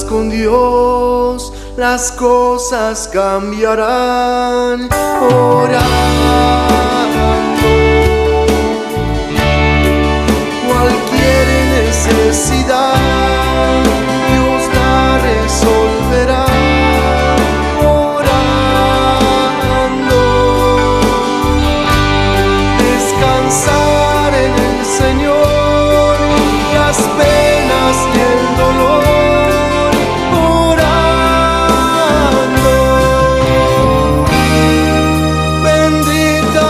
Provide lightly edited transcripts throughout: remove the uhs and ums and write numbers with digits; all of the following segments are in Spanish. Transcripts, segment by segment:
con Dios, las cosas cambiarán. Orando, cualquier necesidad Dios la resolverá. Orando, descansar en el Señor, las penas y el dolor. Orando, bendita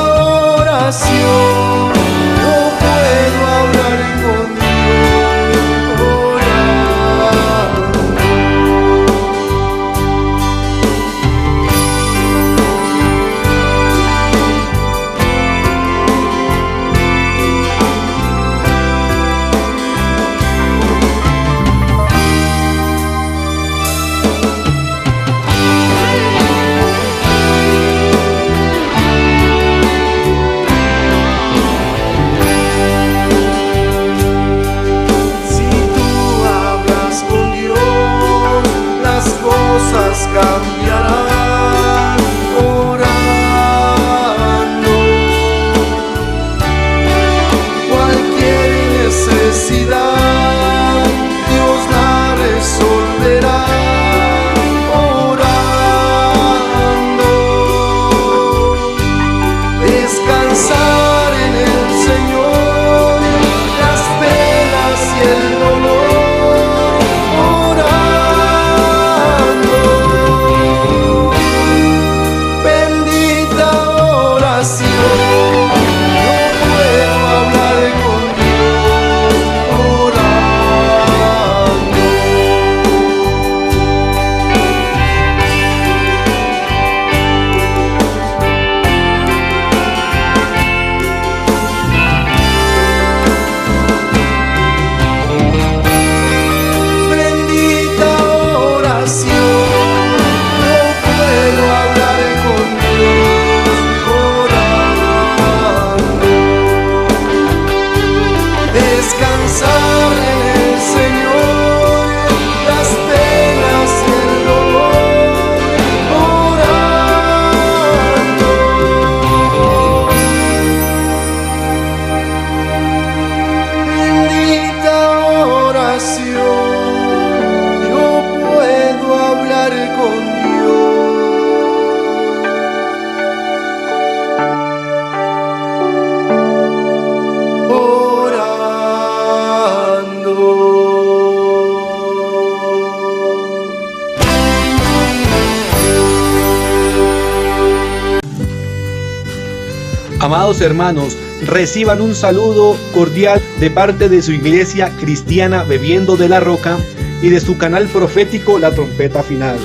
oración, no puedo hablar con Dios. Orando, si tú hablas con Dios, las cosas cambiarán. Orando, cualquier necesidad Dios la resolverá. Orando, descansar en el Señor, las penas y el dolor. Orando, bendita oración, no puedo hablar con Dios. Orando, bendita oración, no puedo hablar con Dios. Orando, descansar en el Señor, las penas y el dolor. Orando, bendita oración, yo puedo hablar con Dios. Amados hermanos, reciban un saludo cordial de parte de su iglesia cristiana Bebiendo de la Roca y de su canal profético La Trompeta Final.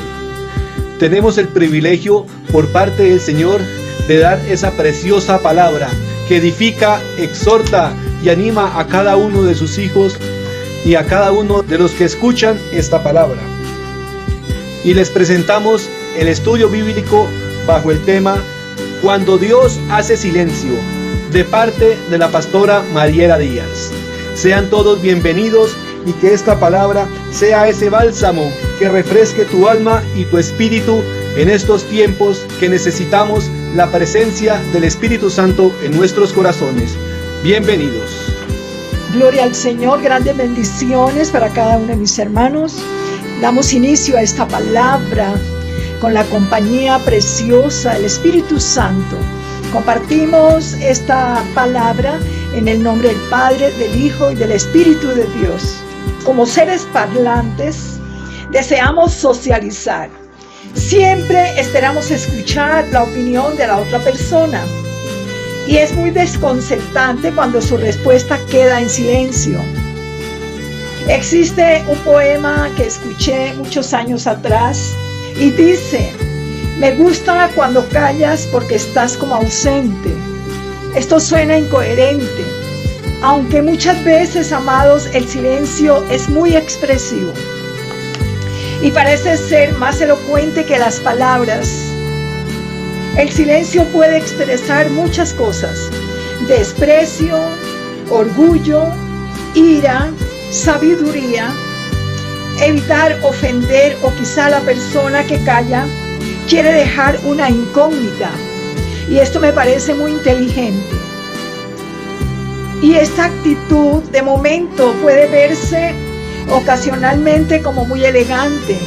Tenemos el privilegio por parte del Señor de dar esa preciosa palabra que edifica, exhorta y anima a cada uno de sus hijos y a cada uno de los que escuchan esta palabra. Y les presentamos el estudio bíblico bajo el tema Cuando Dios hace silencio, de parte de la pastora Mariela Díaz. Sean todos bienvenidos y que esta palabra sea ese bálsamo que refresque tu alma y tu espíritu en estos tiempos que necesitamos la presencia del Espíritu Santo en nuestros corazones. Bienvenidos. Gloria al Señor, grandes bendiciones para cada uno de mis hermanos. Damos inicio a esta palabra con la compañía preciosa del Espíritu Santo. Compartimos esta palabra en el nombre del Padre, del Hijo y del Espíritu de Dios. Como seres parlantes, deseamos socializar. Siempre esperamos escuchar la opinión de la otra persona. Y es muy desconcertante cuando su respuesta queda en silencio. Existe un poema que escuché muchos años atrás y dice: me gusta cuando callas porque estás como ausente. Esto suena incoherente, aunque muchas veces, amados, el silencio es muy expresivo y parece ser más elocuente que las palabras. El silencio puede expresar muchas cosas: desprecio, orgullo, ira, sabiduría. evitar ofender, o quizá la persona que calla quiere dejar una incógnita. Y esto me parece muy inteligente. Y esta actitud de momento puede verse ocasionalmente como muy elegante.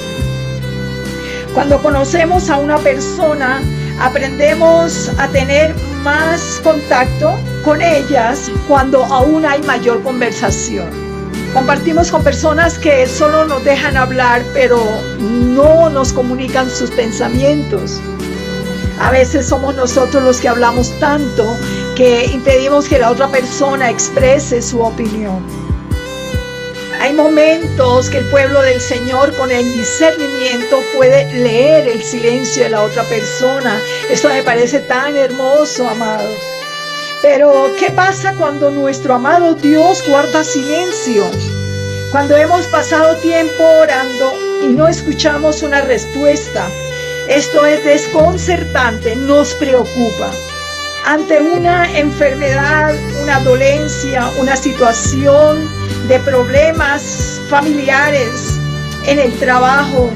Cuando conocemos a una persona, aprendemos a tener más contacto con ellas cuando aún hay mayor conversación. Compartimos con personas que solo nos dejan hablar, pero no nos comunican sus pensamientos. A veces somos nosotros los que hablamos tanto que impedimos que la otra persona exprese su opinión. Hay momentos que el pueblo del Señor con el discernimiento puede leer el silencio de la otra persona. Esto me parece tan hermoso, amados. Pero, ¿qué pasa cuando nuestro amado Dios guarda silencio? Cuando hemos pasado tiempo orando y no escuchamos una respuesta. Esto es desconcertante, nos preocupa. Ante una enfermedad, una dolencia, una situación de problemas familiares en el trabajo,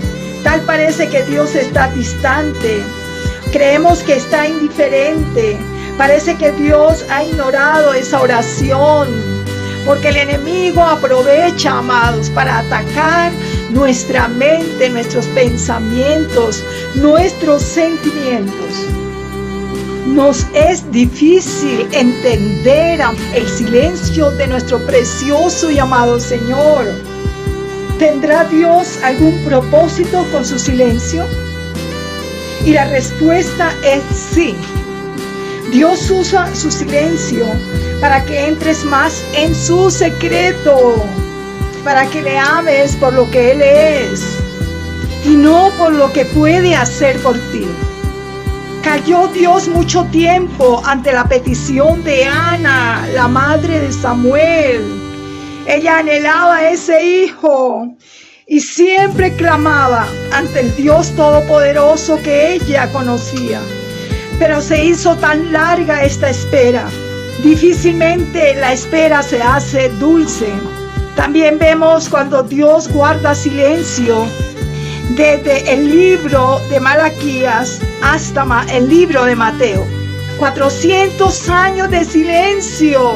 tal parece que Dios está distante. Creemos que está indiferente. Parece que Dios ha ignorado esa oración, porque el enemigo aprovecha, amados, para atacar nuestra mente, nuestros pensamientos, nuestros sentimientos. Nos es difícil entender el silencio de nuestro precioso y amado Señor. ¿Tendrá Dios algún propósito con su silencio? Y la respuesta es sí. Dios usa su silencio para que entres más en su secreto, para que le ames por lo que Él es y no por lo que puede hacer por ti. Calló Dios mucho tiempo ante la petición de Ana, la madre de Samuel. Ella anhelaba ese hijo y siempre clamaba ante el Dios todopoderoso que ella conocía. Pero se hizo tan larga esta espera. Difícilmente la espera se hace dulce. También vemos cuando Dios guarda silencio desde el libro de Malaquías hasta el libro de Mateo. 400 años de silencio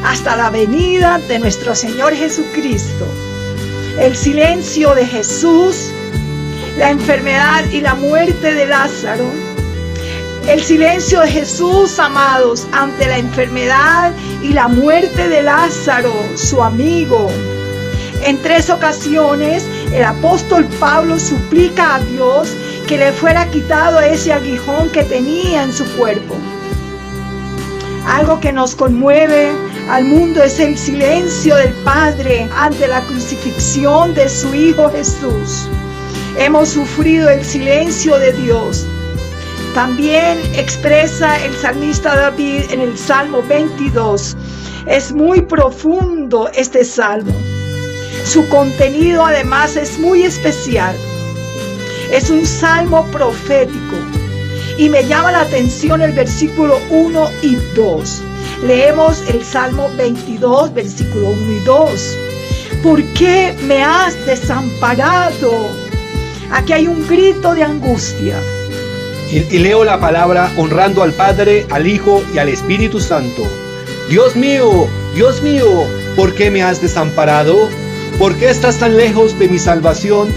hasta la venida de nuestro Señor Jesucristo. El silencio de Jesús, la enfermedad y la muerte de Lázaro. El silencio de Jesús, amados, ante la enfermedad y la muerte de Lázaro, su amigo. En 3 ocasiones, el apóstol Pablo suplica a Dios que le fuera quitado ese aguijón que tenía en su cuerpo. Algo que nos conmueve al mundo es el silencio del Padre ante la crucifixión de su Hijo Jesús. Hemos sufrido el silencio de Dios. También expresa el salmista David en el Salmo 22. Es muy profundo este salmo. Su contenido además es muy especial. Es un salmo profético. Y me llama la atención el versículo 1 y 2. Leemos el Salmo 22, versículo 1 y 2. ¿Por qué me has desamparado? Aquí hay un grito de angustia. Y leo la palabra honrando al Padre, al Hijo y al Espíritu Santo. Dios mío, ¿por qué me has desamparado? ¿Por qué estás tan lejos de mi salvación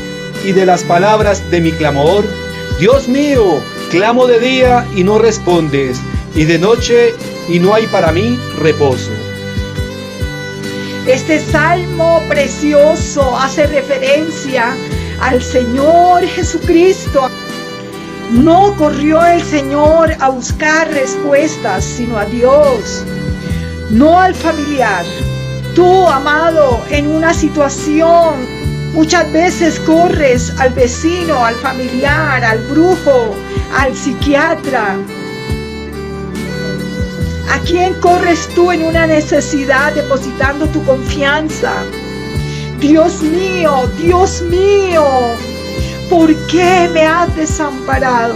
y de las palabras de mi clamor? Dios mío, clamo de día y no respondes, y de noche y no hay para mí reposo. Este salmo precioso hace referencia al Señor Jesucristo. No corrió el Señor a buscar respuestas, sino a Dios, no al familiar. Tú, amado, en una situación, muchas veces corres al vecino, al familiar, al brujo, al psiquiatra. ¿A quién corres tú en una necesidad depositando tu confianza? Dios mío, ¿por qué me has desamparado?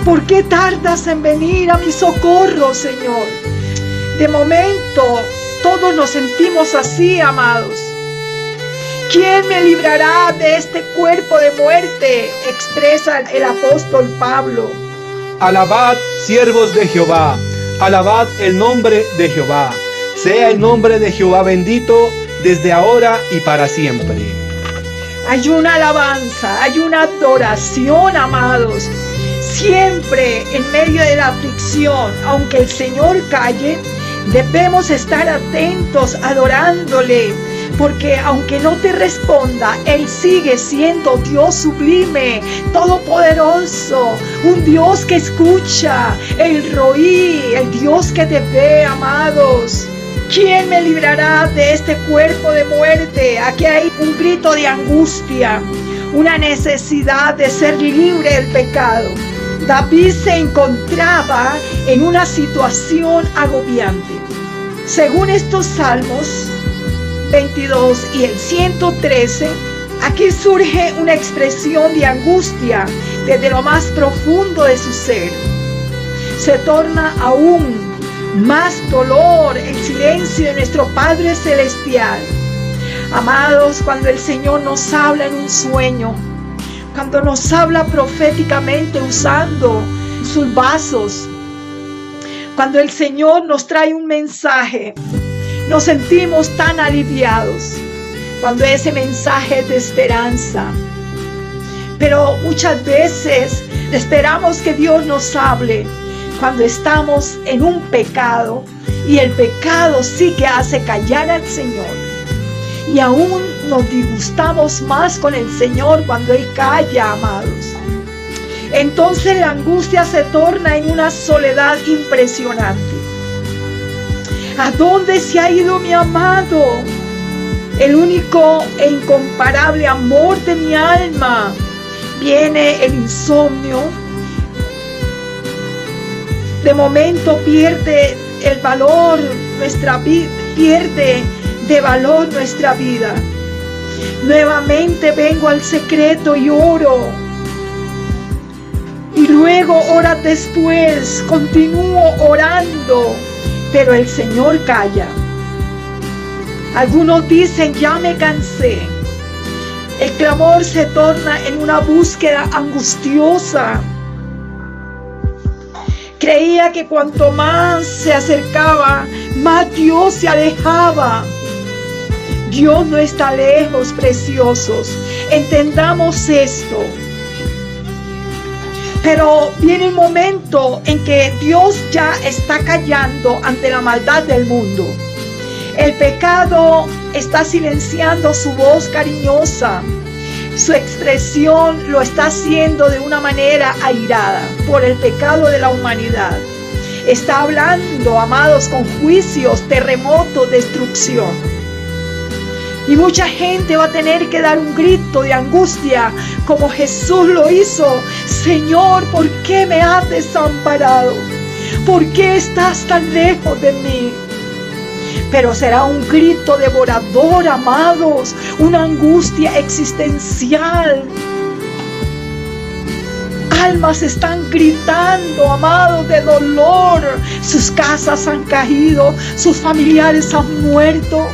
¿Por qué tardas en venir a mi socorro, Señor? De momento, todos nos sentimos así, amados. ¿Quién me librará de este cuerpo de muerte?, expresa el apóstol Pablo. Alabad, siervos de Jehová, alabad el nombre de Jehová. Sea el nombre de Jehová bendito desde ahora y para siempre. Hay una alabanza, hay una adoración, amados. Siempre en medio de la aflicción, aunque el Señor calle, debemos estar atentos adorándole, porque aunque no te responda, Él sigue siendo Dios sublime, todopoderoso, un Dios que escucha, el Roí, el Dios que te ve, amados. ¿Quién me librará de este cuerpo de muerte? Aquí hay un grito de angustia, una necesidad de ser libre del pecado. David se encontraba en una situación agobiante. Según estos salmos 22 y el 113, aquí surge una expresión de angustia desde lo más profundo de su ser. Se torna aún más dolor el silencio de nuestro Padre Celestial. Amados, cuando el Señor nos habla en un sueño, cuando nos habla proféticamente usando sus vasos, cuando el Señor nos trae un mensaje, nos sentimos tan aliviados, cuando ese mensaje es de esperanza. Pero muchas veces esperamos que Dios nos hable cuando estamos en un pecado, y el pecado sí que hace callar al Señor, y aún nos disgustamos más con el Señor cuando Él calla, amados. Entonces la angustia se torna en una soledad impresionante. ¿A dónde se ha ido mi amado? El único e incomparable amor de mi alma. Viene el insomnio. De momento pierde el valor nuestra vida, pierde de valor nuestra vida. Nuevamente vengo al secreto y oro. Y luego, horas después, continúo orando, pero el Señor calla. Algunos dicen, ya me cansé. El clamor se torna en una búsqueda angustiosa. Creía que cuanto más se acercaba, más Dios se alejaba. Dios no está lejos, preciosos. Entendamos esto. Pero viene un momento en que Dios ya está callando ante la maldad del mundo. El pecado está silenciando su voz cariñosa. Su expresión lo está haciendo de una manera airada por el pecado de la humanidad. Está hablando, amados, con juicios, terremotos, destrucción. Y mucha gente va a tener que dar un grito de angustia, como Jesús lo hizo. Señor, ¿por qué me has desamparado? ¿Por qué estás tan lejos de mí? Pero será un grito devorador, amados, una angustia existencial. Almas están gritando, amados, de dolor. Sus casas han caído, sus familiares han muerto.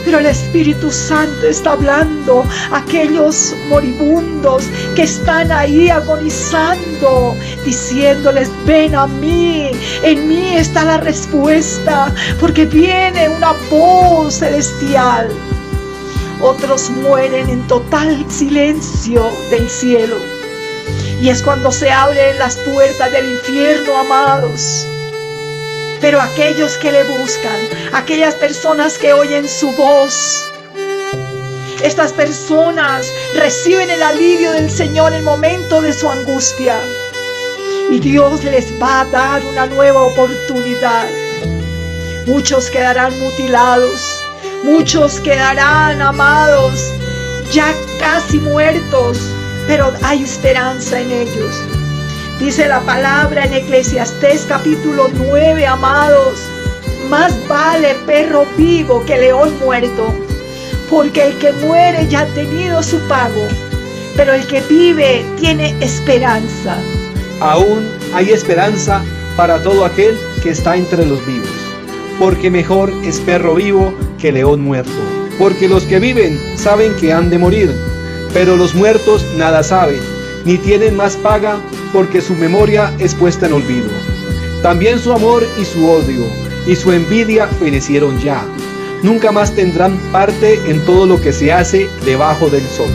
Pero el Espíritu Santo está hablando a aquellos moribundos que están ahí agonizando, diciéndoles, ven a mí, en mí está la respuesta, porque viene una voz celestial. Otros mueren en total silencio del cielo. Y es cuando se abren las puertas del infierno, amados. Pero aquellos que le buscan, aquellas personas que oyen su voz, estas personas reciben el alivio del Señor en el momento de su angustia. Y Dios les va a dar una nueva oportunidad. Muchos quedarán mutilados, muchos quedarán, amados, ya casi muertos, pero hay esperanza en ellos. Dice la palabra en Eclesiastés capítulo 9, amados, más vale perro vivo que león muerto, porque el que muere ya ha tenido su pago, pero el que vive tiene esperanza. Aún hay esperanza para todo aquel que está entre los vivos, porque mejor es perro vivo que león muerto. porque los que viven saben que han de morir, pero los muertos nada saben, ni tienen más paga, porque su memoria es puesta en olvido. También su amor y su odio y su envidia fenecieron ya. Nunca más tendrán parte en todo lo que se hace debajo del sol.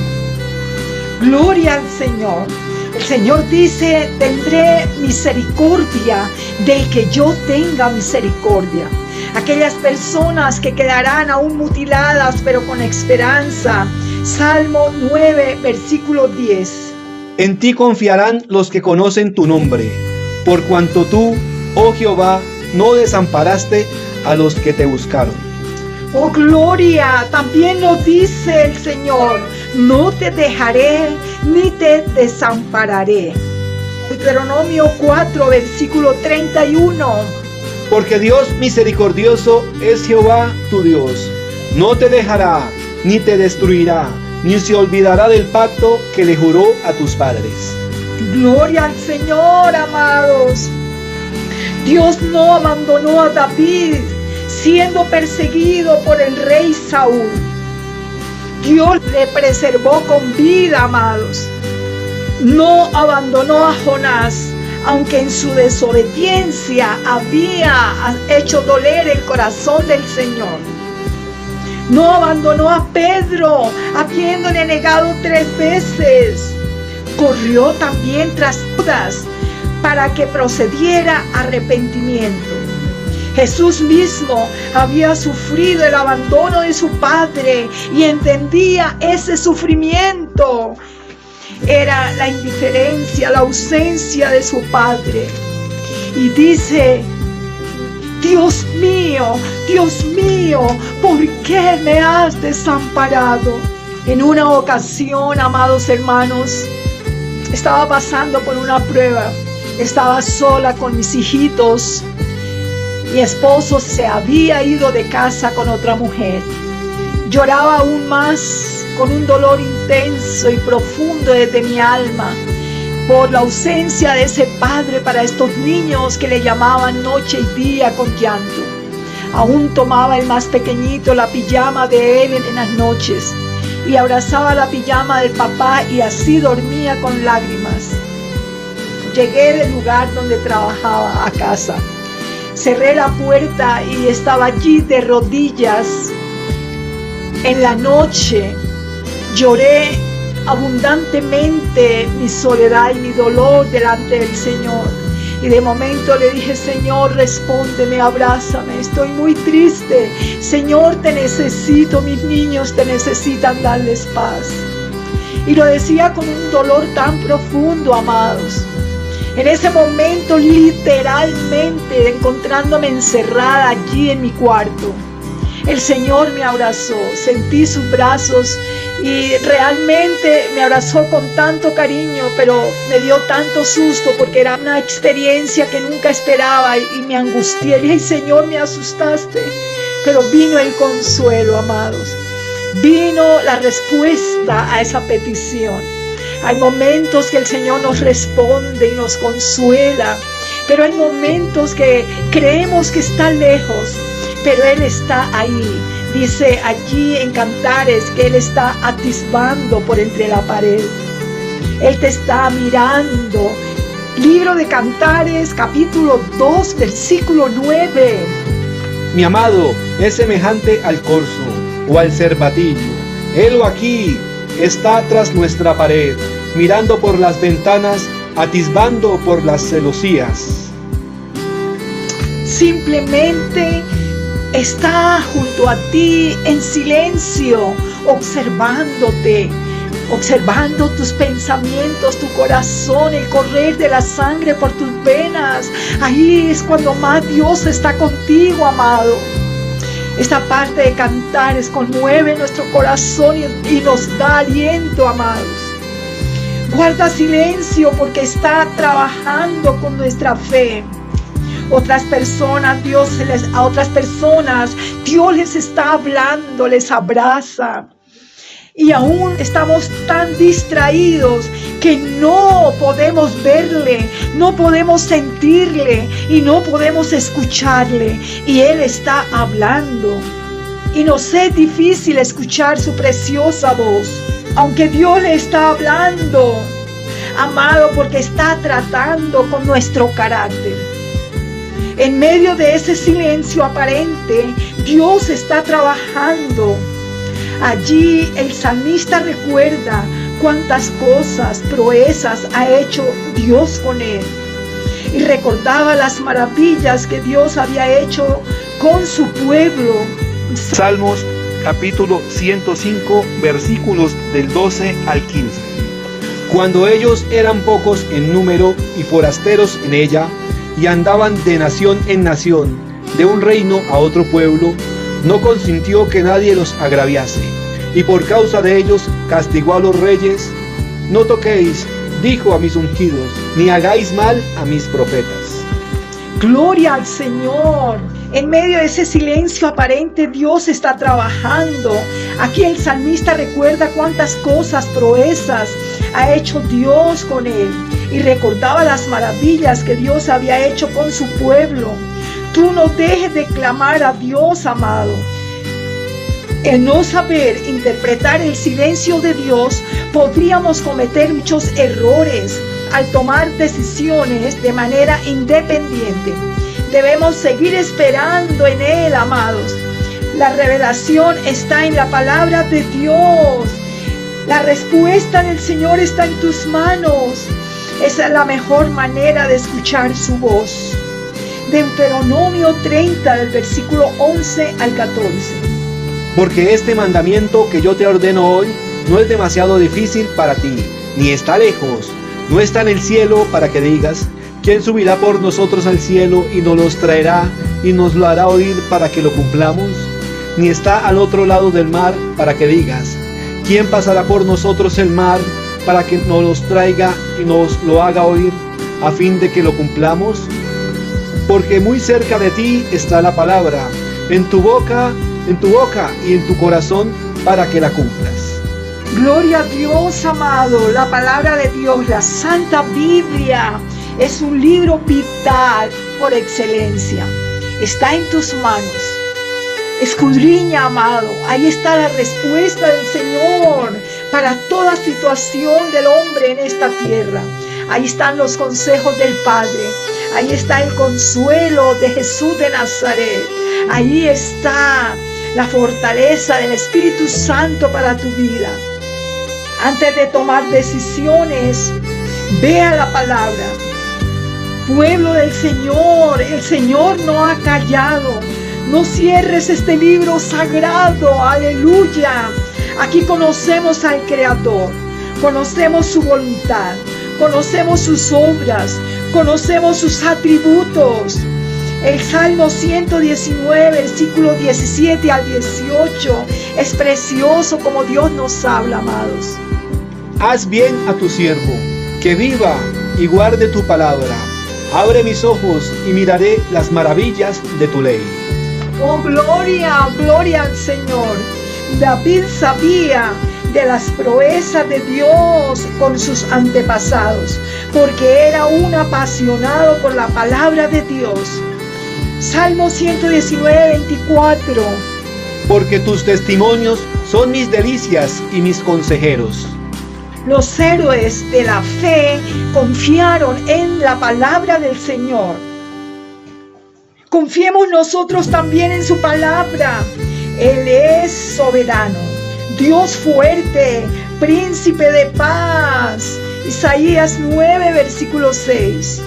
Gloria al Señor. El Señor dice: tendré misericordia del que yo tenga misericordia. Aquellas personas que quedarán aún mutiladas, pero con esperanza. Salmo 9, versículo 10. En ti confiarán los que conocen tu nombre, por cuanto tú, oh Jehová, no desamparaste a los que te buscaron. Oh gloria, también lo dice el Señor: no te dejaré ni te desampararé. Deuteronomio 4, versículo 31. Porque Dios misericordioso es Jehová tu Dios. No te dejará, ni te destruirá, ni se olvidará del pacto que le juró a tus padres. Gloria al Señor, amados. Dios no abandonó a David siendo perseguido por el rey Saúl. Dios le preservó con vida, amados. No abandonó a Jonás, aunque en su desobediencia había hecho doler el corazón del Señor. No abandonó a Pedro, habiéndole negado 3 veces. Corrió también tras Judas para que procediera arrepentimiento. Jesús mismo había sufrido el abandono de su Padre y entendía ese sufrimiento. Era la indiferencia, la ausencia de su Padre. Y dice: Dios mío, ¿por qué me has desamparado? En una ocasión, amados hermanos, estaba pasando por una prueba. Estaba sola con mis hijitos. Mi esposo se había ido de casa con otra mujer. Lloraba aún más, con un dolor intenso y profundo desde mi alma, por la ausencia de ese padre para estos niños que le llamaban noche y día con llanto. Aún tomaba el más pequeñito la pijama de él en las noches y abrazaba la pijama del papá, y así dormía con lágrimas. Llegué del lugar donde trabajaba a casa. Cerré la puerta y estaba allí de rodillas. En la noche lloré abundantemente mi soledad y mi dolor delante del Señor. Y de momento le dije: Señor, respóndeme, abrázame, estoy muy triste. Señor, te necesito, mis niños te necesitan, darles paz. Y lo decía con un dolor tan profundo, amados. En ese momento, literalmente, encontrándome encerrada allí en mi cuarto, el Señor me abrazó, sentí sus brazos y realmente me abrazó con tanto cariño, pero me dio tanto susto porque era una experiencia que nunca esperaba y me angustié. Le dije: Señor, me asustaste, pero vino el consuelo, amados. Vino la respuesta a esa petición. Hay momentos que el Señor nos responde y nos consuela, pero hay momentos que creemos que está lejos, pero Él está ahí. Dice allí en Cantares que Él está atisbando por entre la pared. Él te está mirando. Libro de Cantares, capítulo 2, versículo 9. Mi amado es semejante al corzo o al cervatillo. Helo aquí, está tras nuestra pared, mirando por las ventanas, atisbando por las celosías. Simplemente está junto a ti en silencio, observándote, observando tus pensamientos, tu corazón, el correr de la sangre por tus venas. Ahí es cuando más Dios está contigo, amado. Esta parte de Cantares conmueve nuestro corazón y nos da aliento, amados. Guarda silencio porque está trabajando con nuestra fe. A otras personas Dios les está hablando, les abraza. Y aún estamos tan distraídos que no podemos verle, no podemos sentirle y no podemos escucharle. Y Él está hablando. y nos es difícil escuchar su preciosa voz. Aunque Dios le está hablando, amado, porque está tratando con nuestro carácter. En medio de ese silencio aparente, Dios está trabajando. Allí el salmista recuerda cuántas cosas, proezas ha hecho Dios con él. Y recordaba las maravillas que Dios había hecho con su pueblo. Salmos capítulo 105, versículos del 12 al 15. Cuando ellos eran pocos en número y forasteros en ella, y andaban de nación en nación, de un reino a otro pueblo, no consintió que nadie los agraviase, y por causa de ellos castigó a los reyes. No toquéis, dijo a mis ungidos, ni hagáis mal a mis profetas. Gloria al Señor. En medio de ese silencio aparente, Dios está trabajando. Aquí el salmista recuerda cuántas cosas, proezas ha hecho Dios con él, y recordaba las maravillas que Dios había hecho con su pueblo. Tú no dejes de clamar a Dios, amado. El no saber interpretar el silencio de Dios, podríamos cometer muchos errores al tomar decisiones de manera independiente. Debemos seguir esperando en Él, amados. La revelación está en la palabra de Dios. La respuesta del Señor está en tus manos. Esa es la mejor manera de escuchar su voz. Deuteronomio 30, del versículo 11 al 14. Porque este mandamiento que yo te ordeno hoy no es demasiado difícil para ti, ni está lejos, no está en el cielo para que digas, ¿quién subirá por nosotros al cielo y nos los traerá y nos lo hará oír para que lo cumplamos? Ni está al otro lado del mar para que digas, ¿quién pasará por nosotros el mar para que nos los traiga y nos lo haga oír a fin de que lo cumplamos? Porque muy cerca de ti está la palabra, en tu boca y en tu corazón, para que la cumplas. Gloria a Dios, amado. La palabra de Dios, la Santa Biblia, es un libro vital por excelencia. Está en tus manos. Escudriña, amado. Ahí está la respuesta del Señor para toda situación del hombre en esta tierra. Ahí están los consejos del Padre. Ahí está el consuelo de Jesús de Nazaret. Ahí está la fortaleza del Espíritu Santo para tu vida. Antes de tomar decisiones, vea la palabra. Pueblo del Señor, el Señor no ha callado. No cierres este libro sagrado. Aleluya. Aquí conocemos al Creador. Conocemos su voluntad. Conocemos sus obras. Conocemos sus atributos. El Salmo 119, versículo 17 al 18, es precioso como Dios nos habla, amados. Haz bien a tu siervo, que viva y guarde tu palabra. Abre mis ojos y miraré las maravillas de tu ley. Oh, gloria, gloria al Señor. David sabía de las proezas de Dios con sus antepasados, porque era un apasionado por la palabra de Dios. Salmo 119, 24. Porque tus testimonios son mis delicias y mis consejeros. Los héroes de la fe confiaron en la palabra del Señor. Confiemos nosotros también en su palabra. Él es soberano, Dios fuerte, príncipe de paz. Isaías 9, versículo 6.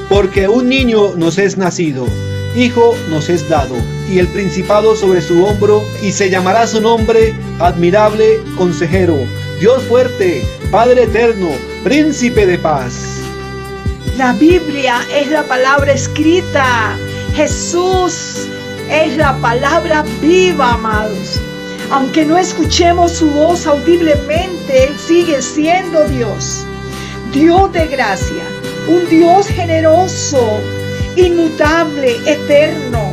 Porque un niño nos es nacido, hijo nos es dado, y el principado sobre su hombro, y se llamará su nombre admirable, consejero, Dios fuerte, Padre eterno, príncipe de paz. La Biblia es la palabra escrita. Jesús es la palabra viva, amados. Aunque no escuchemos su voz audiblemente, Él sigue siendo Dios. Dios de gracia, un Dios generoso, inmutable, eterno.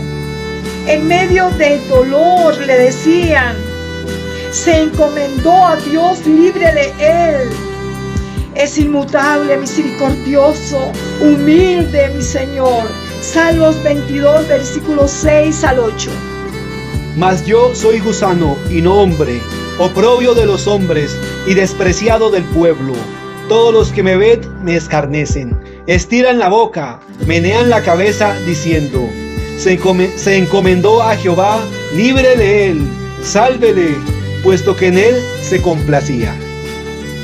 En medio del dolor le decían, se encomendó a Dios libre de Él. Es inmutable, misericordioso, humilde, mi Señor. Salmos 22, versículos 6 al 8. Mas yo soy gusano y no hombre, oprobio de los hombres y despreciado del pueblo. Todos los que me ven me escarnecen, estiran la boca, menean la cabeza diciendo: se encomendó a Jehová, líbrele él, sálvele, puesto que en él se complacía.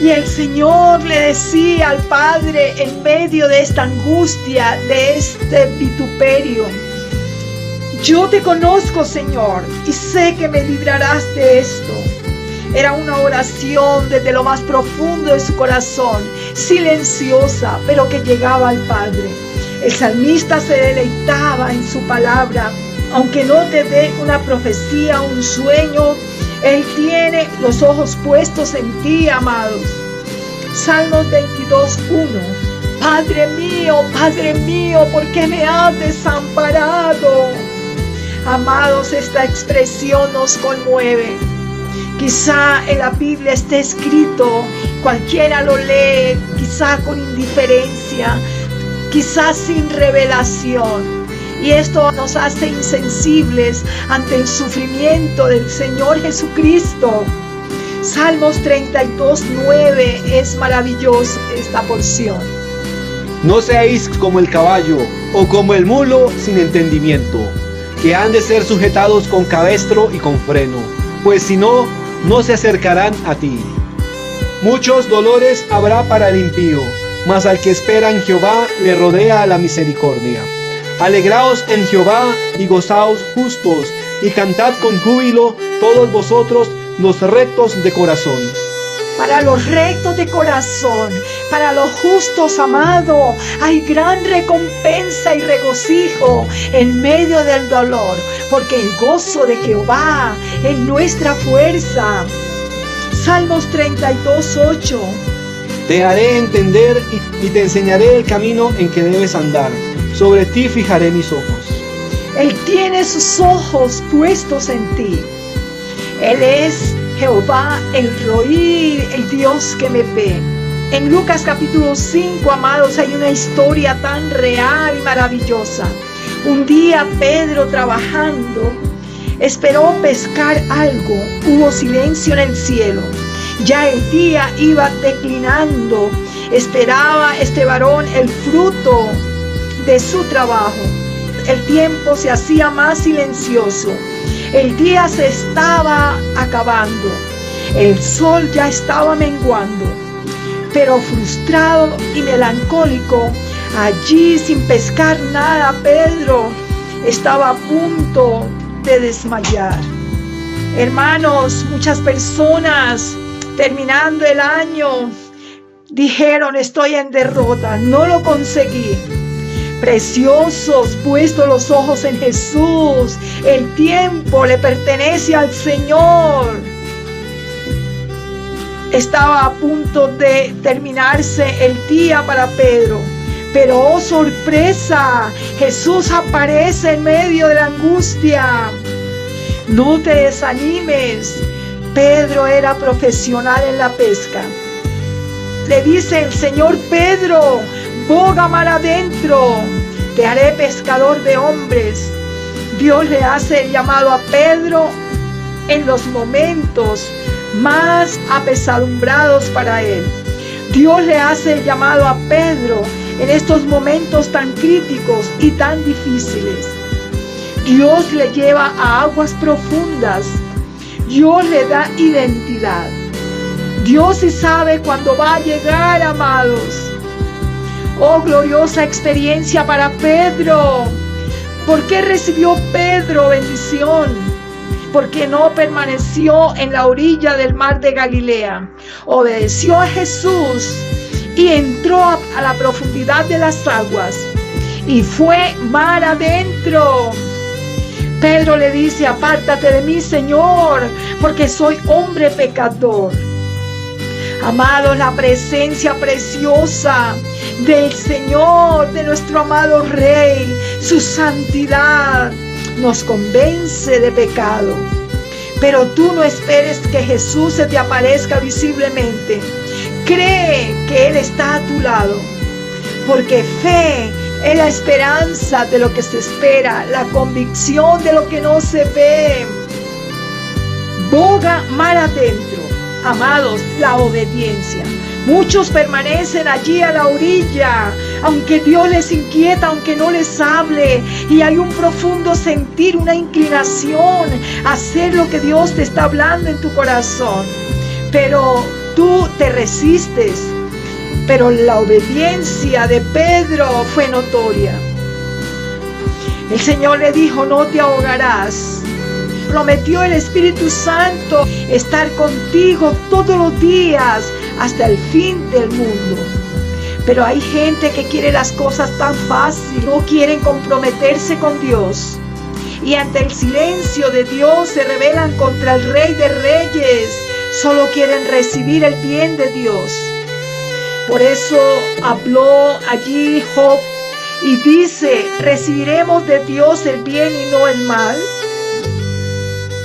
Y el Señor le decía al Padre en medio de esta angustia, de este vituperio: yo te conozco, Señor, y sé que me librarás de esto. Era una oración desde lo más profundo de su corazón, silenciosa, pero que llegaba al Padre. El salmista se deleitaba en su palabra, aunque no te dé una profecía, un sueño, Él tiene los ojos puestos en ti, amados. Salmos 22:1. Padre mío, ¿por qué me has desamparado? Amados, esta expresión nos conmueve. Quizá en la Biblia esté escrito, cualquiera lo lee, quizá con indiferencia, quizá sin revelación. Y esto nos hace insensibles ante el sufrimiento del Señor Jesucristo. Salmos 32:9 es maravilloso esta porción. No seáis como el caballo o como el mulo sin entendimiento, que han de ser sujetados con cabestro y con freno, pues si no, no se acercarán a ti. Muchos dolores habrá para el impío, mas al que espera en Jehová le rodea la misericordia. Alegraos en Jehová y gozaos justos, y cantad con júbilo todos vosotros los rectos de corazón. Para los rectos de corazón, para los justos, amado, hay gran recompensa y regocijo en medio del dolor, porque el gozo de Jehová es nuestra fuerza. Salmos 32:8. Te haré entender y te enseñaré el camino en que debes andar. Sobre ti fijaré mis ojos. Él tiene sus ojos puestos en ti. Él es Jehová el Roí, el Dios que me ve. En Lucas capítulo 5, amados, hay una historia tan real y maravillosa. Un día Pedro, trabajando, esperó pescar algo. Hubo silencio en el cielo. Ya el día iba declinando. Esperaba este varón el fruto de su trabajo. El tiempo se hacía más silencioso. El día se estaba acabando. El sol ya estaba menguando. Pero frustrado y melancólico, allí sin pescar nada, Pedro estaba a punto de desmayar. Hermanos, muchas personas terminando el año dijeron: estoy en derrota, no lo conseguí. Preciosos, puestos los ojos en Jesús, el tiempo le pertenece al Señor. Estaba a punto de terminarse el día para Pedro, pero ¡oh sorpresa! Jesús aparece en medio de la angustia. No te desanimes. Pedro era profesional en la pesca. Le dice el Señor: Pedro, boga mar adentro, te haré pescador de hombres. Dios le hace el llamado a Pedro en los momentos más apesadumbrados para él. Dios le hace el llamado a Pedro en estos momentos tan críticos y tan difíciles. Dios le lleva a aguas profundas. Dios le da identidad. Dios sí sabe cuándo va a llegar, amados. Oh, gloriosa experiencia para Pedro. ¿Por qué recibió Pedro bendición? Porque no permaneció en la orilla del mar de Galilea. Obedeció a Jesús y entró a la profundidad de las aguas. Y fue mar adentro. Pedro le dice: apártate de mí, Señor, porque soy hombre pecador. Amados, la presencia preciosa del Señor, de nuestro amado Rey, su santidad, nos convence de pecado. Pero tú no esperes que Jesús se te aparezca visiblemente. Cree que Él está a tu lado, porque fe es la esperanza de lo que se espera, la convicción de lo que no se ve. boga mar adentro. Amados, la obediencia. Muchos permanecen allí a la orilla, aunque Dios les inquieta, aunque no les hable, y hay un profundo sentir, una inclinación a hacer lo que Dios te está hablando en tu corazón. Pero tú te resistes. Pero la obediencia de Pedro fue notoria. El Señor le dijo: no te ahogarás. Prometió el Espíritu Santo estar contigo todos los días hasta el fin del mundo. Pero hay gente que quiere las cosas tan fácil, no quieren comprometerse con Dios. Y ante el silencio de Dios se rebelan contra el Rey de Reyes. Solo quieren recibir el bien de Dios. Por eso habló allí Job y dice: ¿recibiremos de Dios el bien y no el mal?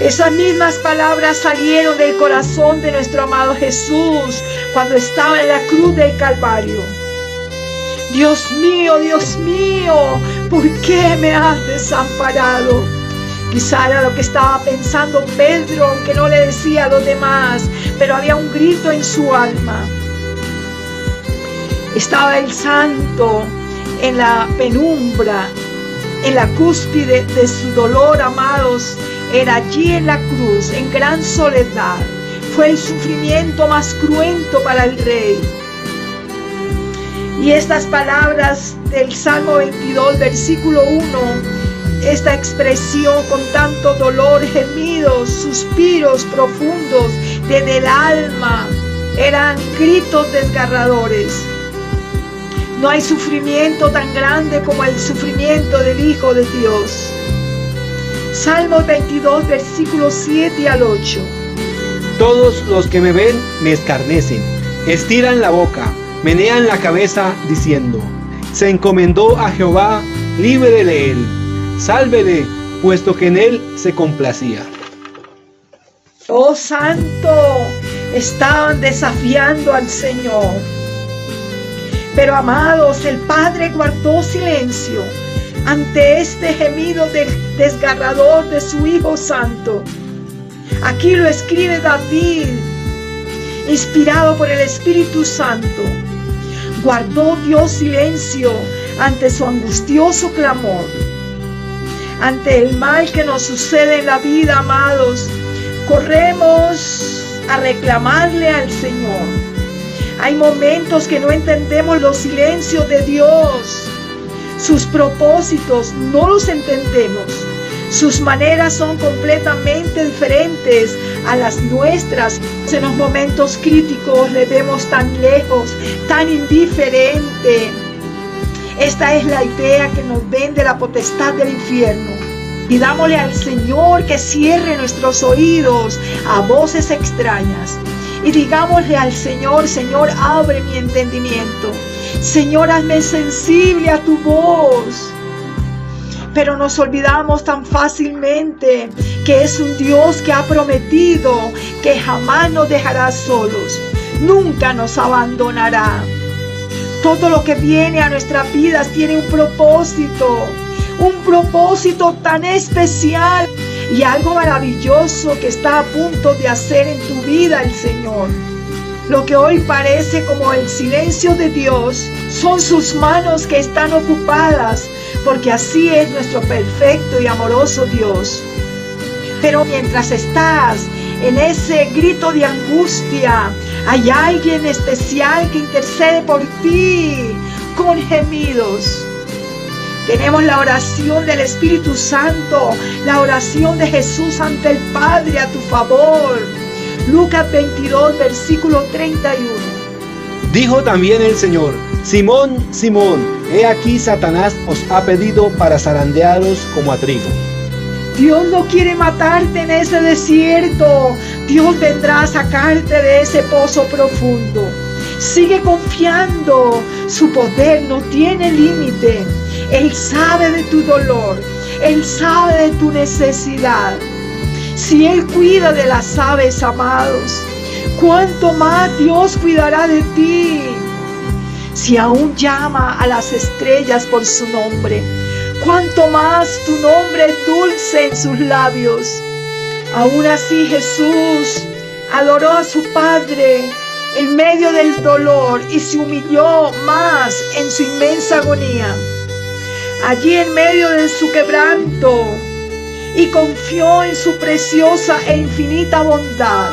Esas mismas palabras salieron del corazón de nuestro amado Jesús cuando estaba en la cruz del Calvario. Dios mío, ¿por qué me has desamparado? Quizá era lo que estaba pensando Pedro, aunque no le decía a los demás, pero había un grito en su alma. Estaba el santo en la penumbra, en la cúspide de su dolor, amados. Era allí en la cruz, en gran soledad. Fue el sufrimiento más cruento para el rey. Y estas palabras del Salmo 22, versículo 1, esta expresión con tanto dolor, gemidos, suspiros profundos desde el alma, eran gritos desgarradores. No hay sufrimiento tan grande como el sufrimiento del Hijo de Dios. Salmos 22, versículos 7 al 8. Todos los que me ven me escarnecen, estiran la boca, menean la cabeza diciendo: se encomendó a Jehová, líbrele él, sálvele, puesto que en él se complacía. Oh santo, estaban desafiando al Señor. Pero amados, el Padre guardó silencio ante este gemido desgarrador de su Hijo Santo. Aquí lo escribe David, inspirado por el Espíritu Santo. Guardó Dios silencio ante su angustioso clamor. Ante el mal que nos sucede en la vida, amados, corremos a reclamarle al Señor. Hay momentos que no entendemos los silencios de Dios. Sus propósitos no los entendemos. Sus maneras son completamente diferentes a las nuestras. En los momentos críticos le vemos tan lejos, tan indiferente. Esta es la idea que nos vende la potestad del infierno. Pidámosle al Señor que cierre nuestros oídos a voces extrañas. Y digámosle al Señor: Señor, abre mi entendimiento. Señor, hazme sensible a tu voz. Pero nos olvidamos tan fácilmente que es un Dios que ha prometido que jamás nos dejará solos, nunca nos abandonará. Todo lo que viene a nuestras vidas tiene un propósito tan especial y algo maravilloso que está a punto de hacer en tu vida el Señor. Lo que hoy parece como el silencio de Dios son sus manos que están ocupadas, porque así es nuestro perfecto y amoroso Dios. Pero mientras estás en ese grito de angustia, hay alguien especial que intercede por ti con gemidos. Tenemos la oración del Espíritu Santo, la oración de Jesús ante el Padre a tu favor. Lucas 22, versículo 31. Dijo también el Señor: Simón, Simón, he aquí Satanás os ha pedido para zarandearos como a trigo. Dios no quiere matarte en ese desierto. Dios vendrá a sacarte de ese pozo profundo. Sigue confiando. Su poder no tiene límite. Él sabe de tu dolor. Él sabe de tu necesidad. Si Él cuida de las aves, amados, ¿cuánto más Dios cuidará de ti? Si aún llama a las estrellas por su nombre, ¿cuánto más tu nombre es dulce en sus labios? Aún así Jesús adoró a su Padre en medio del dolor y se humilló más en su inmensa agonía. Allí en medio de su quebranto, y confió en su preciosa e infinita bondad.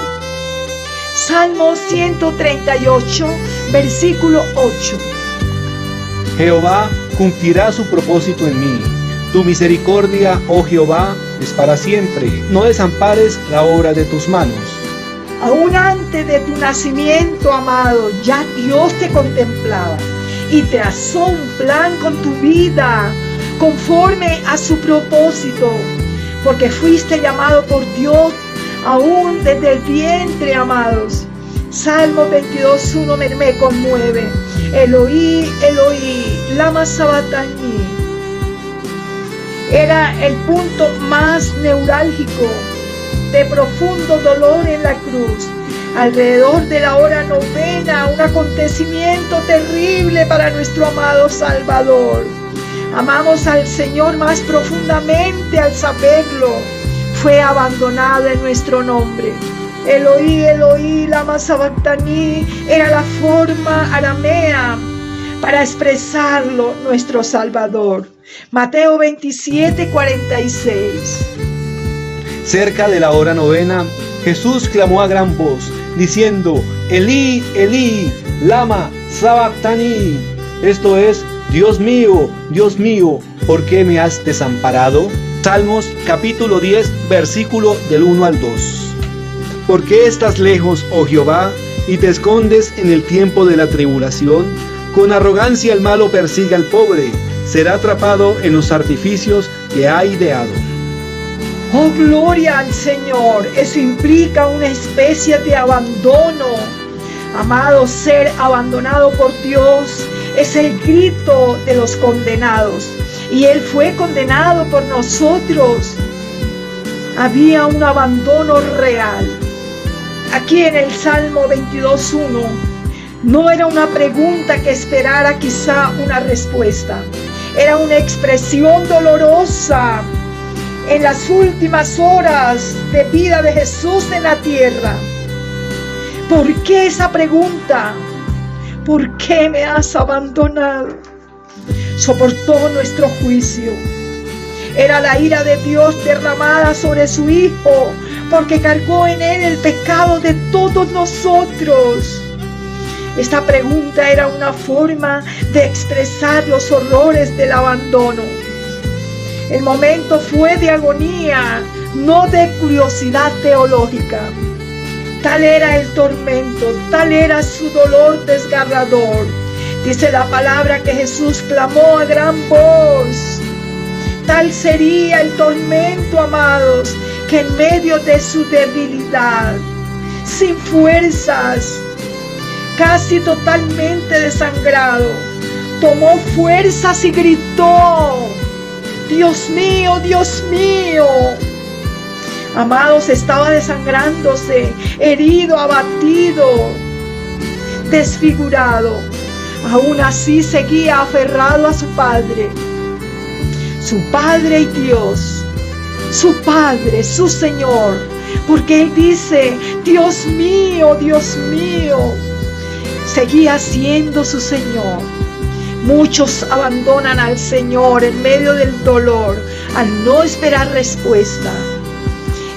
Salmo 138, versículo 8. Jehová cumplirá su propósito en mí. Tu misericordia, oh Jehová, es para siempre. No desampares la obra de tus manos. Aún antes de tu nacimiento, amado, ya Dios te contemplaba y trazó un plan con tu vida conforme a su propósito, porque fuiste llamado por Dios aún desde el vientre, amados. Salmo 22:1 me conmueve. Eloí, Eloí, lama sabachthani. Era el punto más neurálgico de profundo dolor en la cruz. Alrededor de la hora novena, un acontecimiento terrible para nuestro amado Salvador. Amamos al Señor más profundamente al saberlo. Fue abandonado en nuestro nombre. Eloí, Eloí, lama sabachthani era la forma aramea para expresarlo nuestro Salvador. Mateo 27:46. Cerca de la hora novena, Jesús clamó a gran voz, diciendo: Elí, Elí, lama sabachthani. Esto es: Dios mío, ¿por qué me has desamparado? Salmos capítulo 10, versículo del 1 al 2. ¿Por qué estás lejos, oh Jehová, y te escondes en el tiempo de la tribulación? Con arrogancia el malo persigue al pobre, será atrapado en los artificios que ha ideado. Oh, gloria al Señor. Eso implica una especie de abandono. Amado, ser abandonado por Dios es el grito de los condenados. Y Él fue condenado por nosotros. Había un abandono real. Aquí en el Salmo 22:1 no era una pregunta que esperara quizá una respuesta. Era una expresión dolorosa en las últimas horas de vida de Jesús en la tierra. ¿Por qué esa pregunta? ¿Por qué me has abandonado? Soportó nuestro juicio. Era la ira de Dios derramada sobre su Hijo, porque cargó en Él el pecado de todos nosotros. Esta pregunta era una forma de expresar los horrores del abandono. El momento fue de agonía, no de curiosidad teológica. Tal era el tormento, tal era su dolor desgarrador. Dice la palabra que Jesús clamó a gran voz. Tal sería el tormento, amados, que en medio de su debilidad, sin fuerzas, casi totalmente desangrado, tomó fuerzas y gritó: Dios mío, Dios mío. Amados, estaba desangrándose, herido, abatido, desfigurado. Aún así seguía aferrado a su Padre y Dios, su Padre, su Señor, porque Él dice: Dios mío, Dios mío. Seguía siendo su Señor. Muchos abandonan al Señor en medio del dolor al no esperar respuesta.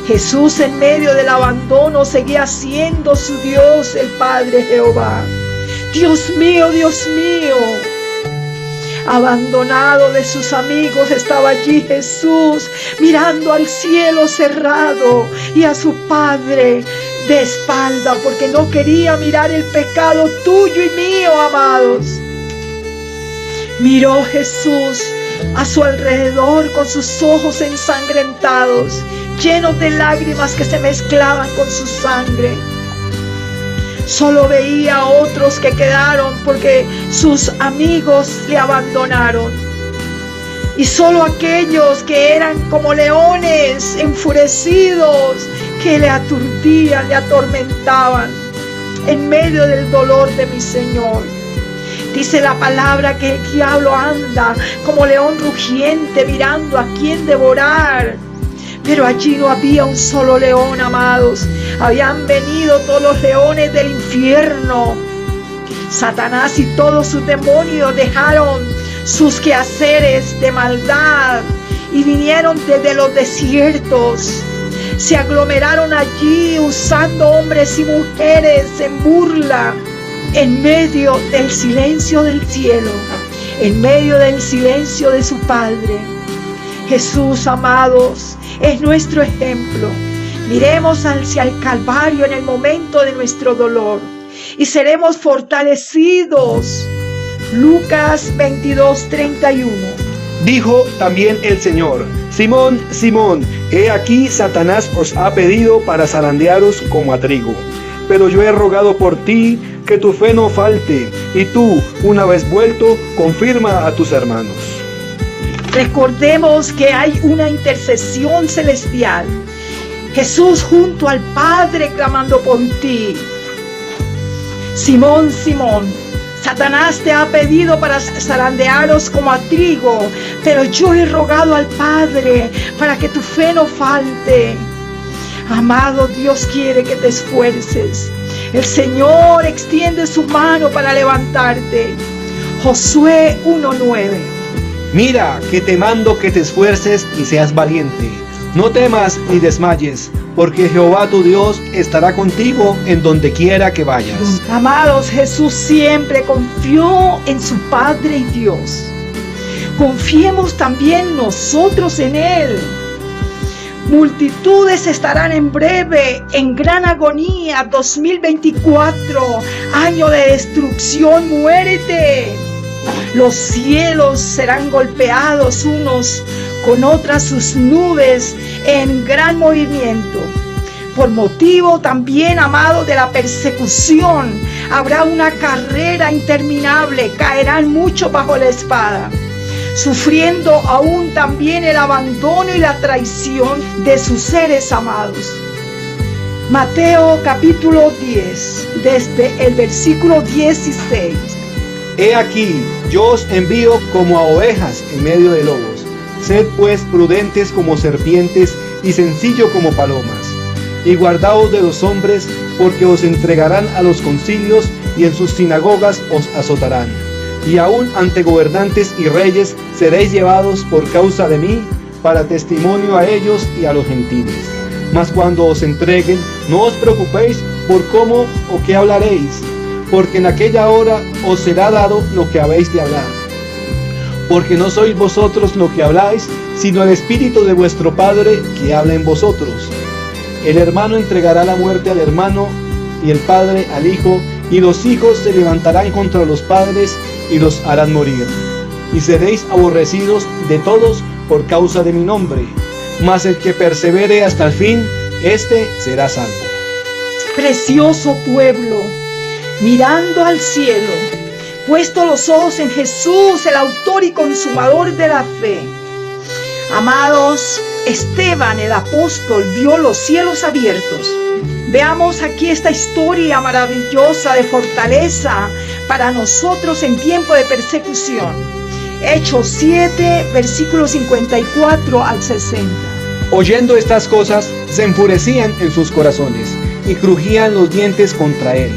Jesús, en medio del abandono, seguía siendo su Dios, el Padre Jehová. Dios mío, Dios mío. Abandonado de sus amigos, estaba allí Jesús, mirando al cielo cerrado y a su Padre de espalda, porque no quería mirar el pecado tuyo y mío, amados. Miró Jesús a su alrededor con sus ojos ensangrentados, llenos de lágrimas que se mezclaban con su sangre. Solo veía a otros que quedaron porque sus amigos le abandonaron. Y solo aquellos que eran como leones enfurecidos, que le aturdían, le atormentaban en medio del dolor de mi Señor. Dice la palabra que el diablo anda como león rugiente mirando a quién devorar. Pero allí no había un solo león, amados. Habían venido todos los leones del infierno. Satanás y todos sus demonios dejaron sus quehaceres de maldad y vinieron desde los desiertos. Se aglomeraron allí usando hombres y mujeres en burla, en medio del silencio del cielo, en medio del silencio de su Padre. Jesús, amados, es nuestro ejemplo. Miremos hacia el Calvario en el momento de nuestro dolor y seremos fortalecidos. Lucas 22:31. Dijo también el Señor: Simón, Simón, he aquí Satanás os ha pedido para zarandearos como a trigo. Pero yo he rogado por ti que tu fe no falte, y tú, una vez vuelto, confirma a tus hermanos. Recordemos que hay una intercesión celestial. Jesús junto al Padre clamando por ti. Simón, Simón, Satanás te ha pedido para zarandearos como a trigo, pero yo he rogado al Padre para que tu fe no falte. Amado, Dios quiere que te esfuerces. El Señor extiende su mano para levantarte. Josué 1:9. Mira que te mando que te esfuerces y seas valiente. No temas ni desmayes, porque Jehová tu Dios estará contigo en donde quiera que vayas. Amados, Jesús siempre confió en su Padre y Dios. Confiemos también nosotros en Él. Multitudes estarán en breve en gran agonía. 2024, año de destrucción, muérete. Los cielos serán golpeados unos con otras, sus nubes en gran movimiento. Por motivo también, amado, de la persecución, habrá una carrera interminable. Caerán muchos bajo la espada, sufriendo aún también el abandono y la traición de sus seres amados. Mateo capítulo 10, desde el versículo 16. He aquí, yo os envío como a ovejas en medio de lobos. Sed pues prudentes como serpientes y sencillos como palomas. Y guardaos de los hombres, porque os entregarán a los concilios y en sus sinagogas os azotarán. Y aún ante gobernantes y reyes seréis llevados por causa de mí, para testimonio a ellos y a los gentiles. Mas cuando os entreguen, no os preocupéis por cómo o qué hablaréis, porque en aquella hora os será dado lo que habéis de hablar. Porque no sois vosotros lo que habláis, sino el Espíritu de vuestro Padre que habla en vosotros. El hermano entregará la muerte al hermano, y el padre al hijo, y los hijos se levantarán contra los padres y los harán morir. Y seréis aborrecidos de todos por causa de mi nombre. Mas el que persevere hasta el fin, éste será salvo. Precioso pueblo, mirando al cielo, puesto los ojos en Jesús, el autor y consumador de la fe. Amados, Esteban, el apóstol, vio los cielos abiertos. Veamos aquí esta historia maravillosa de fortaleza para nosotros en tiempo de persecución. Hechos 7, versículos 54 al 60. Oyendo estas cosas, se enfurecían en sus corazones y crujían los dientes contra él.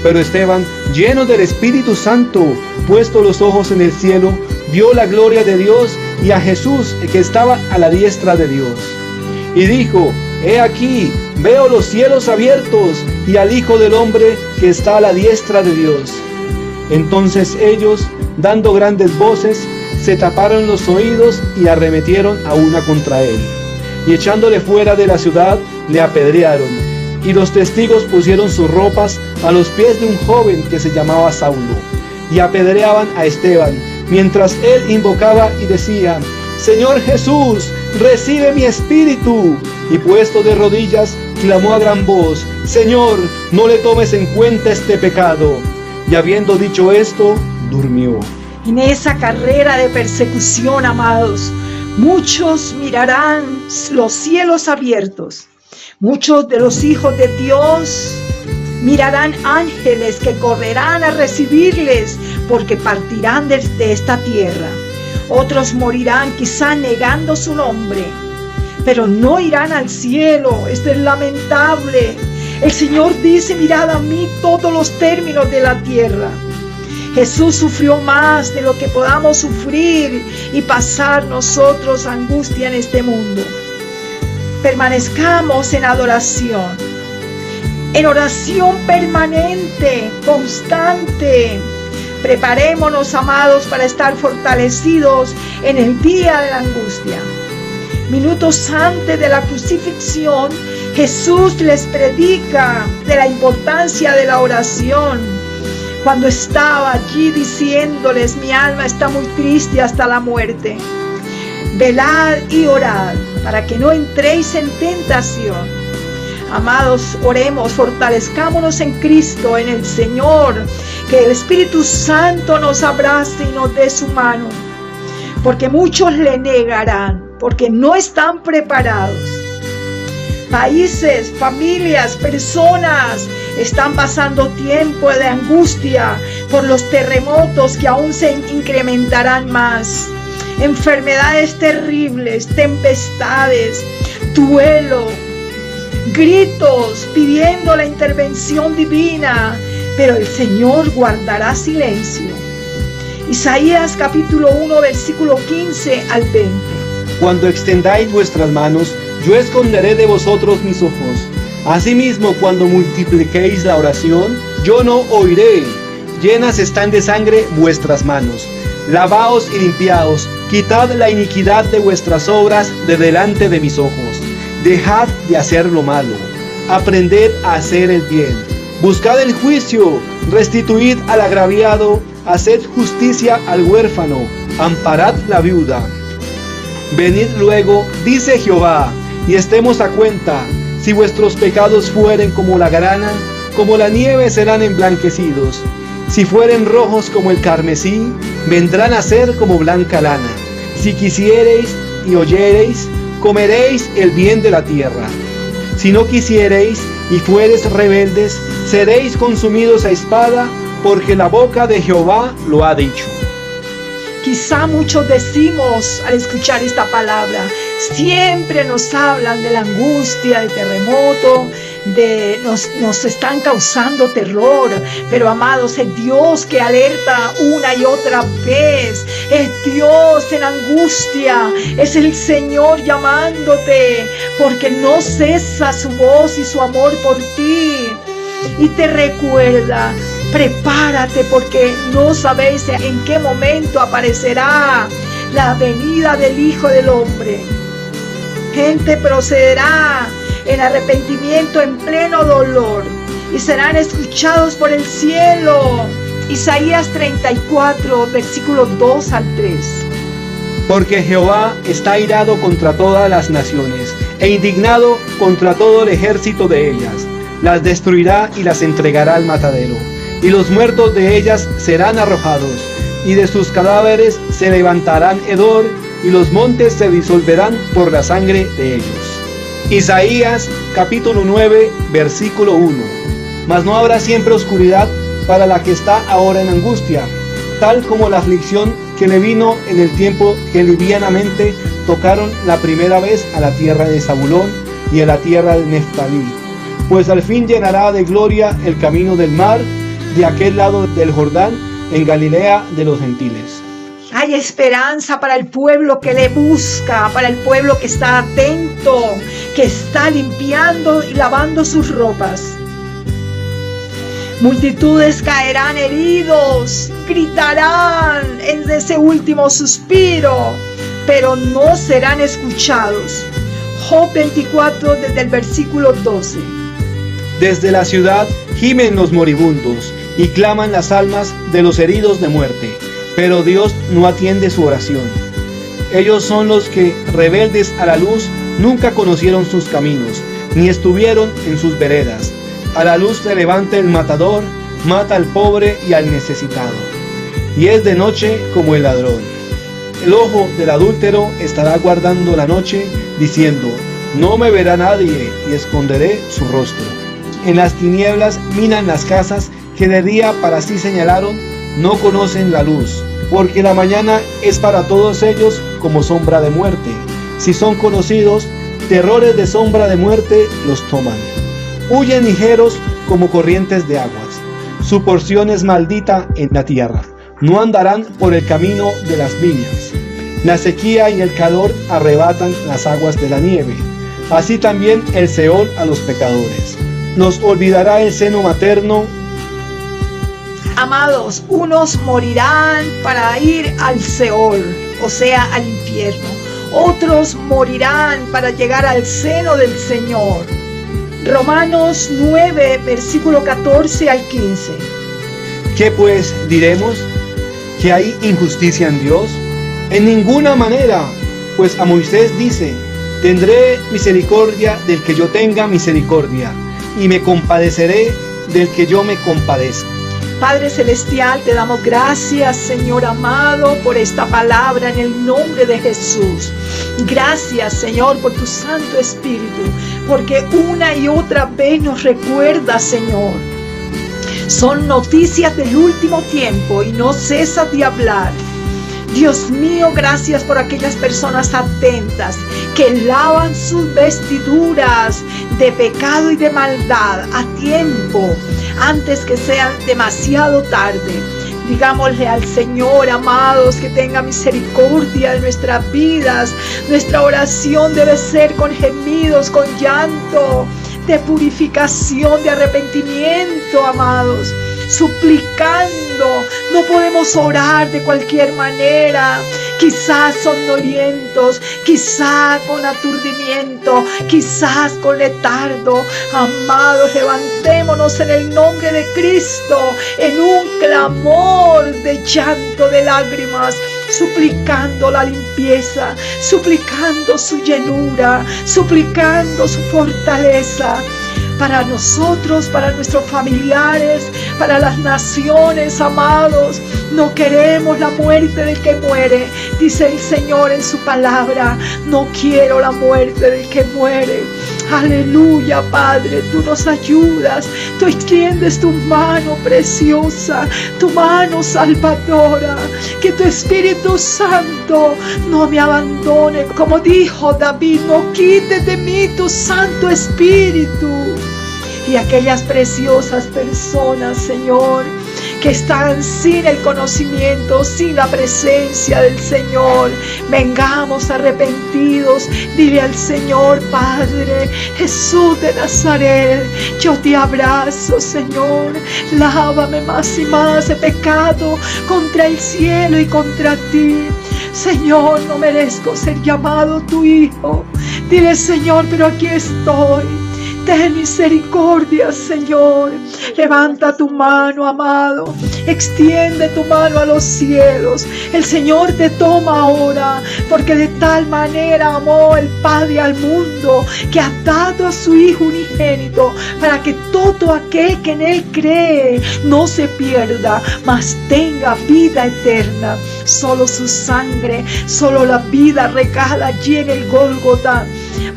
Pero Esteban, lleno del Espíritu Santo, puesto los ojos en el cielo, vio la gloria de Dios y a Jesús que estaba a la diestra de Dios. Y dijo: He aquí, veo los cielos abiertos y al Hijo del Hombre que está a la diestra de Dios. Entonces ellos, dando grandes voces, se taparon los oídos y arremetieron a una contra él. Y echándole fuera de la ciudad, le apedrearon. Y los testigos pusieron sus ropas a los pies de un joven que se llamaba Saulo. Y apedreaban a Esteban, mientras él invocaba y decía: Señor Jesús, recibe mi espíritu. Y puesto de rodillas, clamó a gran voz: Señor, no le tomes en cuenta este pecado. Y habiendo dicho esto, durmió. En esa carrera de persecución, amados, muchos mirarán los cielos abiertos. Muchos de los hijos de Dios mirarán ángeles que correrán a recibirles porque partirán de esta tierra. Otros morirán quizá negando su nombre. pero no irán al cielo. Esto es lamentable. El Señor dice: mirad a mí todos los términos de la tierra. Jesús sufrió más de lo que podamos sufrir y pasar nosotros angustia en este mundo. Permanezcamos en adoración, en oración permanente, constante. Preparémonos, amados, para estar fortalecidos en el día de la angustia. Minutos antes de la crucifixión, Jesús les predica de la importancia de la oración. Cuando estaba allí diciéndoles: mi alma está muy triste hasta la muerte. Velad y orad para que no entréis en tentación. Amados, oremos, fortalezcámonos en Cristo, en el Señor. Que el Espíritu Santo nos abrace y nos dé su mano. Porque muchos le negarán, porque no están preparados. Países, familias, personas están pasando tiempo de angustia por los terremotos que aún se incrementarán más. Enfermedades terribles, tempestades, duelo, gritos pidiendo la intervención divina, pero el Señor guardará silencio. Isaías capítulo 1, versículo 15 al 20. Cuando extendáis vuestras manos, yo esconderé de vosotros mis ojos. Asimismo, cuando multipliquéis la oración, yo no oiré. Llenas están de sangre vuestras manos. Lavaos y limpiaos, quitad la iniquidad de vuestras obras de delante de mis ojos. Dejad de hacer lo malo, aprended a hacer el bien. Buscad el juicio, restituid al agraviado, haced justicia al huérfano, amparad la viuda. Venid luego, dice Jehová, y estemos a cuenta. Si vuestros pecados fueren como la grana, como la nieve serán emblanquecidos. Si fueren rojos como el carmesí, vendrán a ser como blanca lana. Si quisiereis y oyereis, comeréis el bien de la tierra. Si no quisiereis y fuereis rebeldes, seréis consumidos a espada, porque la boca de Jehová lo ha dicho. Quizá muchos decimos al escuchar esta palabra: siempre nos hablan de la angustia, del terremoto, nos están causando terror. Pero amados, es Dios que alerta una y otra vez. Es Dios en angustia. Es el Señor llamándote, porque no cesa su voz y su amor por ti. Y te recuerda: prepárate, porque no sabéis en qué momento aparecerá la venida del Hijo del Hombre. Gente procederá en arrepentimiento, en pleno dolor, y serán escuchados por el cielo. Isaías 34, versículos 2 al 3. Porque Jehová está airado contra todas las naciones, e indignado contra todo el ejército de ellas. Las destruirá y las entregará al matadero, y los muertos de ellas serán arrojados, y de sus cadáveres se levantarán hedor, y los montes se disolverán por la sangre de ellos. Isaías capítulo 9, versículo 1. Mas no habrá siempre oscuridad para la que está ahora en angustia, tal como la aflicción que le vino en el tiempo que livianamente tocaron la primera vez a la tierra de Zabulón y a la tierra de Neftalí. Pues al fin llenará de gloria el camino del mar, de aquel lado del Jordán, en Galilea de los gentiles. Hay esperanza para el pueblo que le busca, para el pueblo que está atento, que está limpiando y lavando sus ropas. Multitudes caerán heridos, gritarán en ese último suspiro, pero no serán escuchados. Job 24, desde el versículo 12. Desde la ciudad gimen los moribundos y claman las almas de los heridos de muerte, pero Dios no atiende su oración. Ellos son los que, rebeldes a la luz, nunca conocieron sus caminos, ni estuvieron en sus veredas. A la luz se levanta el matador, mata al pobre y al necesitado, y es de noche como el ladrón. El ojo del adúltero estará guardando la noche, diciendo: no me verá nadie, y esconderé su rostro. En las tinieblas minan las casas que de día para sí señalaron, no conocen la luz, porque la mañana es para todos ellos como sombra de muerte. Si son conocidos, terrores de sombra de muerte los toman. Huyen ligeros como corrientes de aguas. Su porción es maldita en la tierra. No andarán por el camino de las viñas. La sequía y el calor arrebatan las aguas de la nieve. Así también el Seol a los pecadores. Nos olvidará el seno materno. Amados, unos morirán para ir al Seol, o sea, al infierno. Otros morirán para llegar al seno del Señor. Romanos 9, versículo 14 al 15. ¿Qué pues diremos? ¿Que hay injusticia en Dios? En ninguna manera, pues a Moisés dice: tendré misericordia del que yo tenga misericordia, y me compadeceré del que yo me compadezca. Padre Celestial, te damos gracias, Señor amado, por esta palabra en el nombre de Jesús. Gracias, Señor, por tu Santo Espíritu, porque una y otra vez nos recuerda, Señor. Son noticias del último tiempo y no cesas de hablar. Dios mío, gracias por aquellas personas atentas que lavan sus vestiduras de pecado y de maldad a tiempo, antes que sea demasiado tarde. Digámosle al Señor, amados, que tenga misericordia de nuestras vidas. Nuestra oración debe ser con gemidos, con llanto, de purificación, de arrepentimiento, amados, suplicando. No podemos orar de cualquier manera, quizás somnolientos, quizás con aturdimiento, quizás con letargo. Amados, levantémonos en el nombre de Cristo en un clamor de llanto, de lágrimas, suplicando la limpieza, suplicando su llenura, suplicando su fortaleza para nosotros, para nuestros familiares, para las naciones, amados. No queremos la muerte del que muere, dice el Señor en su palabra. No quiero la muerte del que muere. Aleluya, Padre, tú nos ayudas, tú extiendes tu mano preciosa, tu mano salvadora. Que tu Espíritu Santo no me abandone, como dijo David: no quites de mí tu Santo Espíritu. Y aquellas preciosas personas, Señor, que están sin el conocimiento, sin la presencia del Señor, vengamos arrepentidos. Dile al Señor: Padre Jesús de Nazaret, yo te abrazo, Señor. Lávame más y más, he pecado contra el cielo y contra ti. Señor, no merezco ser llamado tu hijo. Dile: Señor, pero aquí estoy. Ten misericordia, Señor. Levanta tu mano, amado. Extiende tu mano a los cielos. El Señor te toma ahora, porque de tal manera amó el Padre al mundo, que ha dado a su Hijo unigénito, para que todo aquel que en Él cree no se pierda, mas tenga vida eterna. Solo su sangre, solo la vida recala allí en el Gólgota,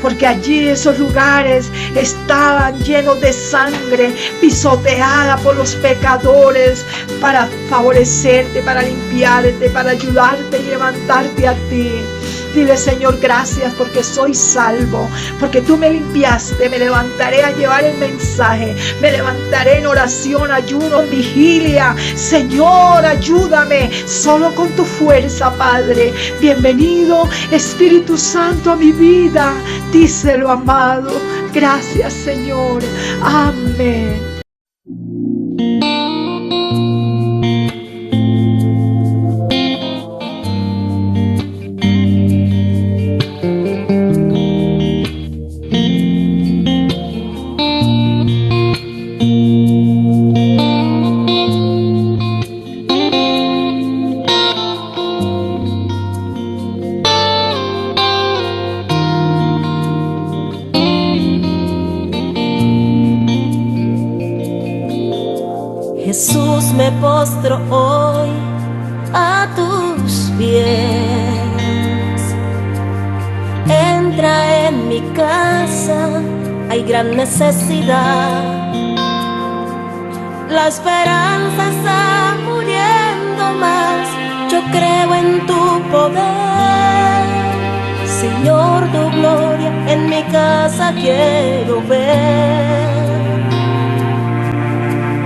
porque allí esos lugares estaban llenos de sangre pisoteada por los pecadores, para favorecerte, para limpiarte, para ayudarte y levantarte a ti. Dile: Señor, gracias porque soy salvo, porque tú me limpiaste. Me levantaré a llevar el mensaje, me levantaré en oración, ayuno, en vigilia. Señor, ayúdame, solo con tu fuerza, Padre. Bienvenido, Espíritu Santo, a mi vida. Díselo, amado. Gracias, Señor. Amén. Jesús, me postro hoy a tus pies. Entra en mi casa, hay gran necesidad. La esperanza está muriendo más. Yo creo en tu poder, Señor, tu gloria en mi casa quiero ver.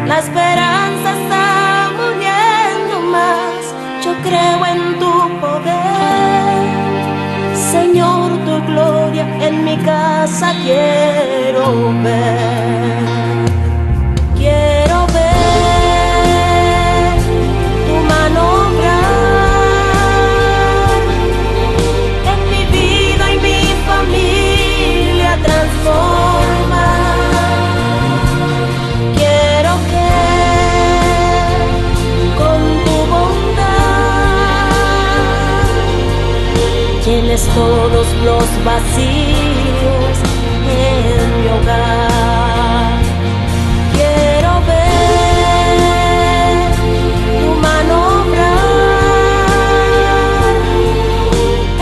La esperanza está muriendo más, yo creo en tu poder. Señor, tu gloria en mi casa quiero ver. Quiero ver tu mano obrar en mi vida y mi familia transformar. Quiero que con tu bondad llenes todos los vacíos en mi hogar. Quiero ver tu mano obrar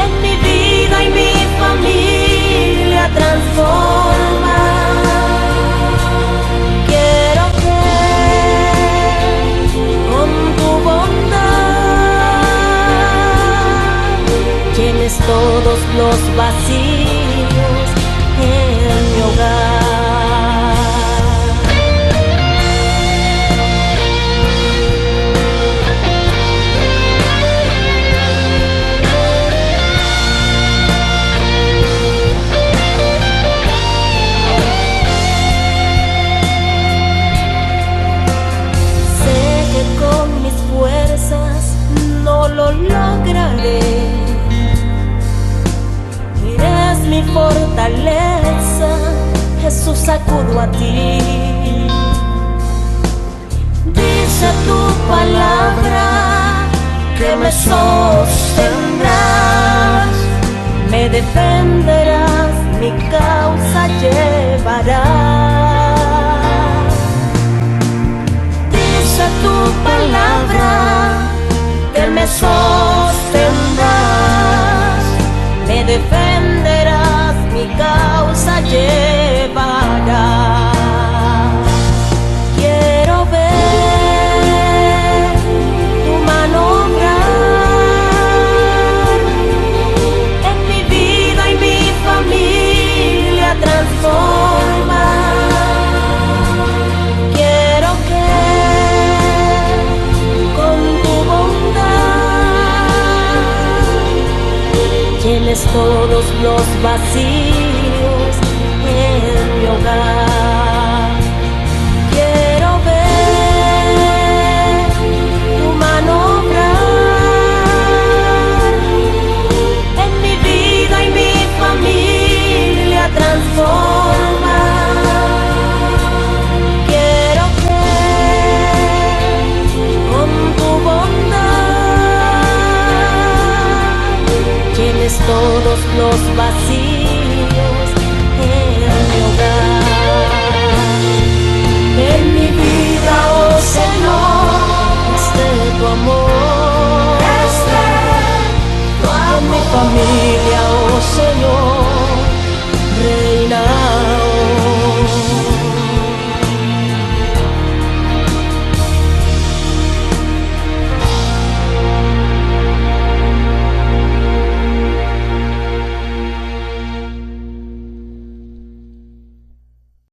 en mi vida y mi familia transformar. Quiero que con tu bondad llenes todos los vacíos en mi hogar. Sé que con mis fuerzas no lo lograré. Eres mi fortaleza, Jesús, acudo a ti. Dice tu palabra que me sostendrás, me defenderás, mi causa llevarás. Dice tu palabra que me sostendrás, me defenderás, mi causa llevarás. Quiero ver tu mano obrar en mi vida y mi familia transformar. Quiero que con tu bondad llenes todos los vacíos en mi hogar. Quiero ver tu mano obrar en mi vida y mi familia transformar. Quiero que con tu bondad llenes todos los vacíos